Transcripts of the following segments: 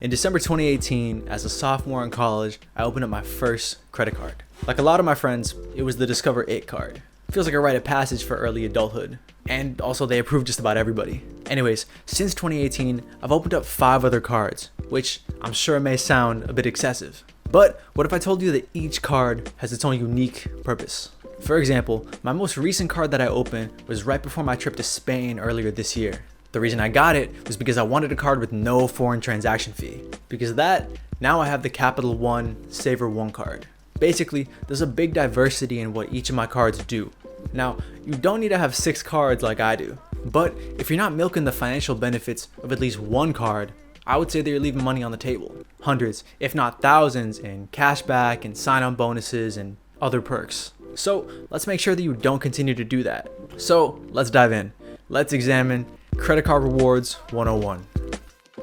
In December 2018, as a sophomore in college, I opened up my first credit card. Like a lot of my friends, it was the Discover It card. Feels like a rite of passage for early adulthood. And also they approved just about everybody. Anyways, since 2018, I've opened up 5 other cards, which I'm sure may sound a bit excessive. But what if I told you that each card has its own unique purpose? For example, my most recent card that I opened was right before my trip to Spain earlier this year. The reason I got it was because I wanted a card with no foreign transaction fee. Because of that, now I have the Capital One Savor One card. Basically, there's a big diversity in what each of my cards do. Now, you don't need to have 6 cards like I do, but if you're not milking the financial benefits of at least one card, I would say that you're leaving money on the table. Hundreds, if not thousands, in cashback and sign-on bonuses and other perks. So let's make sure that you don't continue to do that. So let's dive in. Let's examine Credit Card Rewards 101.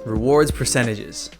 Rewards percentages.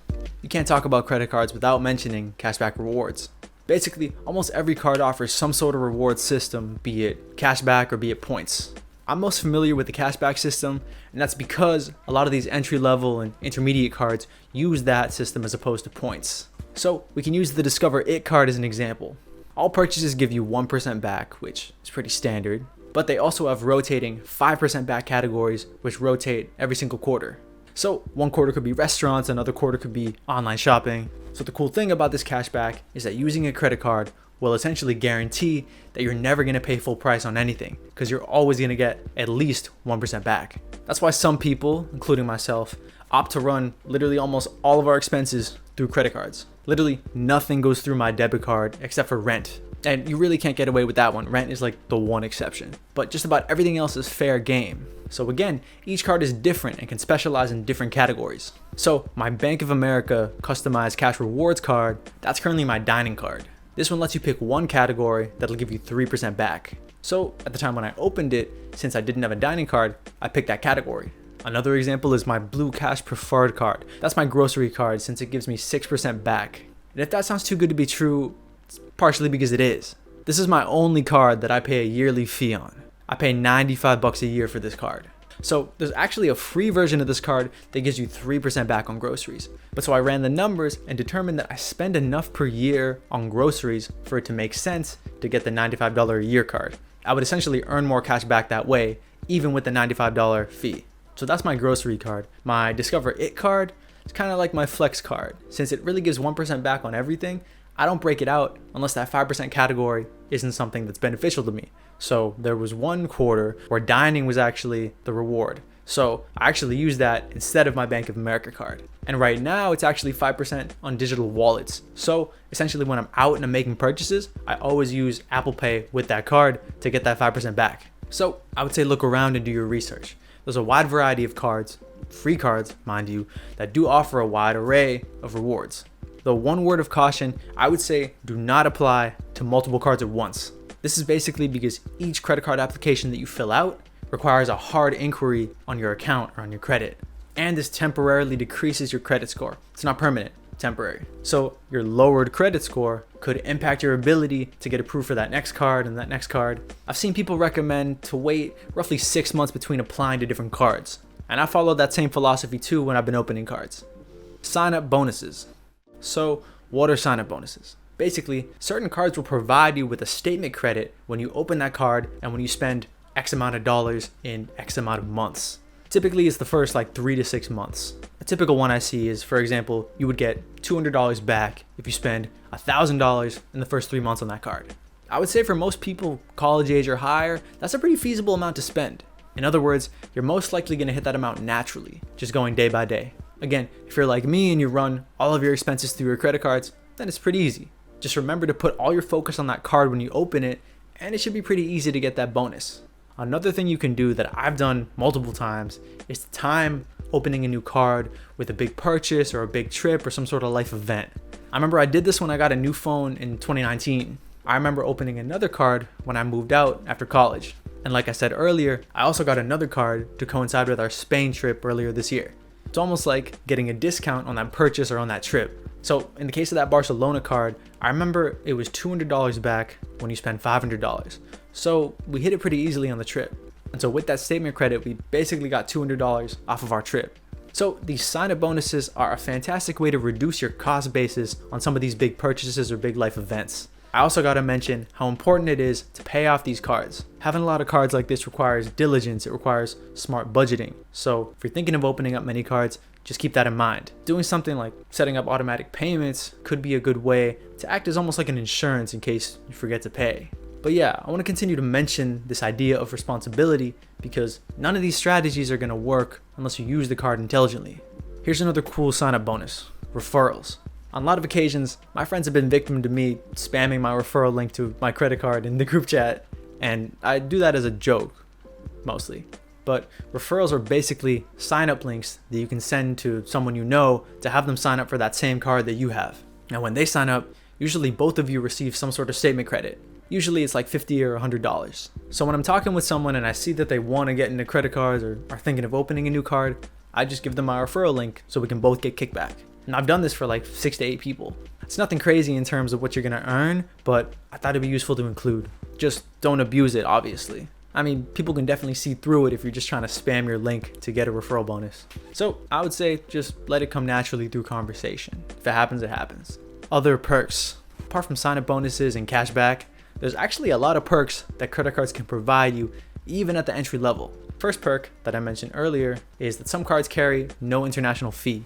You can't talk about credit cards without mentioning cashback rewards. Basically, almost every card offers some sort of reward system, be it cashback or be it points. I'm most familiar with the cashback system, and that's because a lot of these entry-level and intermediate cards use that system as opposed to points. So we can use the Discover It card as an example. All purchases give you 1% back, which is pretty standard, but they also have rotating 5% back categories, which rotate every single quarter. So one quarter could be restaurants, another quarter could be online shopping. So the cool thing about this cashback is that using a credit card will essentially guarantee that you're never going to pay full price on anything, because you're always going to get at least 1% back. That's why some people, including myself, opt to run literally almost all of our expenses through credit cards. Literally nothing goes through my debit card except for rent. And you really can't get away with that one. Rent is like the one exception. But just about everything else is fair game. So again, each card is different and can specialize in different categories. So my Bank of America customized cash rewards card, that's currently my dining card. This one lets you pick one category that'll give you 3% back. So at the time when I opened it, since I didn't have a dining card, I picked that category. Another example is my Blue Cash Preferred card. That's my grocery card since it gives me 6% back. And if that sounds too good to be true, it's partially because it is. This is my only card that I pay a yearly fee on. I pay $95 a year for this card. So there's actually a free version of this card that gives you 3% back on groceries. But so I ran the numbers and determined that I spend enough per year on groceries for it to make sense to get the $95 a year card. I would essentially earn more cash back that way, even with the $95 fee. So that's my grocery card. My Discover It card is kind of like my Flex card. Since it really gives 1% back on everything, I don't break it out unless that 5% category isn't something that's beneficial to me. So there was one quarter where dining was actually the reward. So I actually used that instead of my Bank of America card. And right now it's actually 5% on digital wallets. So essentially when I'm out and I'm making purchases, I always use Apple Pay with that card to get that 5% back. So I would say look around and do your research. There's a wide variety of cards, free cards, mind you, that do offer a wide array of rewards. The one word of caution, I would say do not apply to multiple cards at once. This is basically because each credit card application that you fill out requires a hard inquiry on your account or on your credit. And this temporarily decreases your credit score. It's not permanent, temporary. So your lowered credit score could impact your ability to get approved for that next card and that next card. I've seen people recommend to wait roughly 6 months between applying to different cards. And I followed that same philosophy too when I've been opening cards. Sign up bonuses. So what are sign up bonuses? Basically, certain cards will provide you with a statement credit when you open that card and when you spend X amount of dollars in X amount of months. Typically, it's the first 3 to 6 months. A typical one I see is, for example, you would get $200 back if you spend $1,000 in the first 3 months on that card. I would say for most people, college age or higher, that's a pretty feasible amount to spend. In other words, you're most likely going to hit that amount naturally, just going day by day. Again, if you're like me and you run all of your expenses through your credit cards, then it's pretty easy. Just remember to put all your focus on that card when you open it, and it should be pretty easy to get that bonus. Another thing you can do that I've done multiple times is to time opening a new card with a big purchase or a big trip or some sort of life event. I remember I did this when I got a new phone in 2019. I remember opening another card when I moved out after college. And like I said earlier, I also got another card to coincide with our Spain trip earlier this year. It's almost like getting a discount on that purchase or on that trip. So in the case of that Barcelona card, I remember it was $200 back when you spend $500. So we hit it pretty easily on the trip. And so with that statement credit, we basically got $200 off of our trip. So these sign-up bonuses are a fantastic way to reduce your cost basis on some of these big purchases or big life events. I also gotta mention how important it is to pay off these cards. Having a lot of cards like this requires diligence, it requires smart budgeting. So if you're thinking of opening up many cards, just keep that in mind. Doing something like setting up automatic payments could be a good way to act as almost like an insurance in case you forget to pay. But yeah, I want to continue to mention this idea of responsibility because none of these strategies are going to work unless you use the card intelligently. Here's another cool sign-up bonus: referrals. On a lot of occasions, my friends have been victim to me spamming my referral link to my credit card in the group chat, and I do that as a joke, mostly. But referrals are basically sign-up links that you can send to someone you know to have them sign up for that same card that you have. Now when they sign up, usually both of you receive some sort of statement credit. Usually it's like $50 or $100. So when I'm talking with someone and I see that they want to get into credit cards or are thinking of opening a new card, I just give them my referral link so we can both get kickback. And I've done this for like 6 to 8 people. It's nothing crazy in terms of what you're gonna earn, but I thought it'd be useful to include. Just don't abuse it, obviously. I mean, people can definitely see through it if you're just trying to spam your link to get a referral bonus. So I would say just let it come naturally through conversation. If it happens, it happens. Other perks. Apart from sign-up bonuses and cashback, there's actually a lot of perks that credit cards can provide you even at the entry level. First perk that I mentioned earlier is that some cards carry no international fee.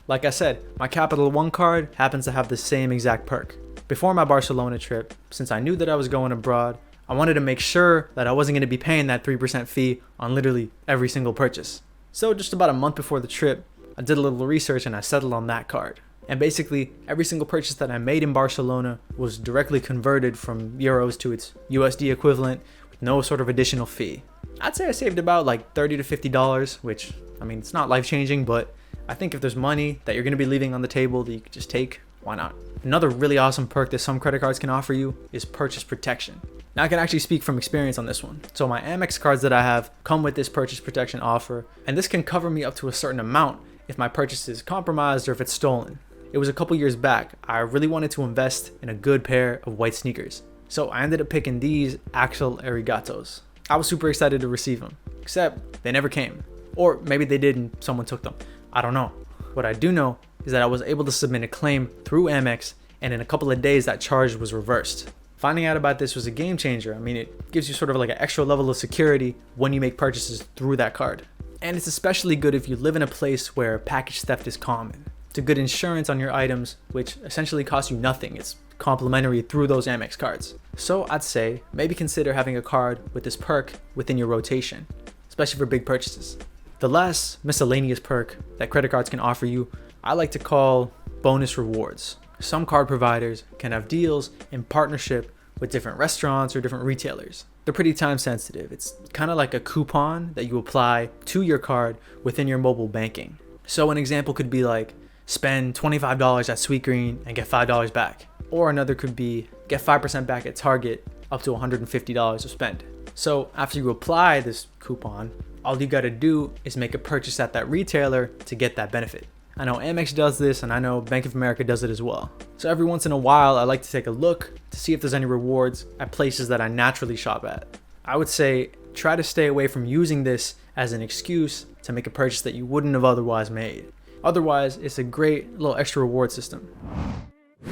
Like I said, my Capital One card happens to have the same exact perk. Before my Barcelona trip, since I knew that I was going abroad, I wanted to make sure that I wasn't going to be paying that 3% fee on literally every single purchase. So just about a month before the trip, I did a little research and I settled on that card. And basically, every single purchase that I made in Barcelona was directly converted from euros to its USD equivalent with no sort of additional fee. I'd say I saved about like $30 to $50, which, I mean, it's not life-changing, but I think if there's money that you're going to be leaving on the table that you could just take, why not? Another really awesome perk that some credit cards can offer you is purchase protection. Now I can actually speak from experience on this one. So my Amex cards that I have come with this purchase protection offer, and this can cover me up to a certain amount if my purchase is compromised or if it's stolen. It was a couple years back. I really wanted to invest in a good pair of white sneakers. So I ended up picking these Axel Arigatos. I was super excited to receive them, except they never came. Or maybe they did and someone took them. I don't know. What I do know is that I was able to submit a claim through Amex, and in a couple of days that charge was reversed. Finding out about this was a game changer. I mean, it gives you sort of like an extra level of security when you make purchases through that card. And it's especially good if you live in a place where package theft is common. It's a good insurance on your items, which essentially costs you nothing. It's complimentary through those Amex cards. So I'd say maybe consider having a card with this perk within your rotation, especially for big purchases. The last miscellaneous perk that credit cards can offer you, I like to call bonus rewards. Some card providers can have deals in partnership with different restaurants or different retailers. They're pretty time sensitive. It's kind of like a coupon that you apply to your card within your mobile banking. So an example could be like, spend $25 at Sweetgreen and get $5 back. Or another could be, get 5% back at Target up to $150 of spend. So after you apply this coupon, all you gotta do is make a purchase at that retailer to get that benefit. I know Amex does this, and I know Bank of America does it as well. So every once in a while, I like to take a look to see if there's any rewards at places that I naturally shop at. I would say try to stay away from using this as an excuse to make a purchase that you wouldn't have otherwise made. Otherwise, it's a great little extra reward system.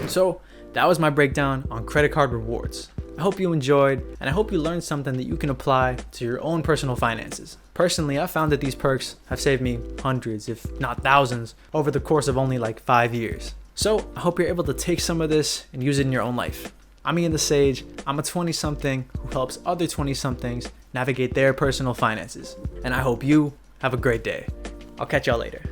So that was my breakdown on credit card rewards. I hope you enjoyed, and I hope you learned something that you can apply to your own personal finances. Personally, I found that these perks have saved me hundreds, if not thousands, over the course of only like 5 years. So I hope you're able to take some of this and use it in your own life. I'm Ian the Sage. I'm a 20-something who helps other 20-somethings navigate their personal finances. And I hope you have a great day. I'll catch y'all later.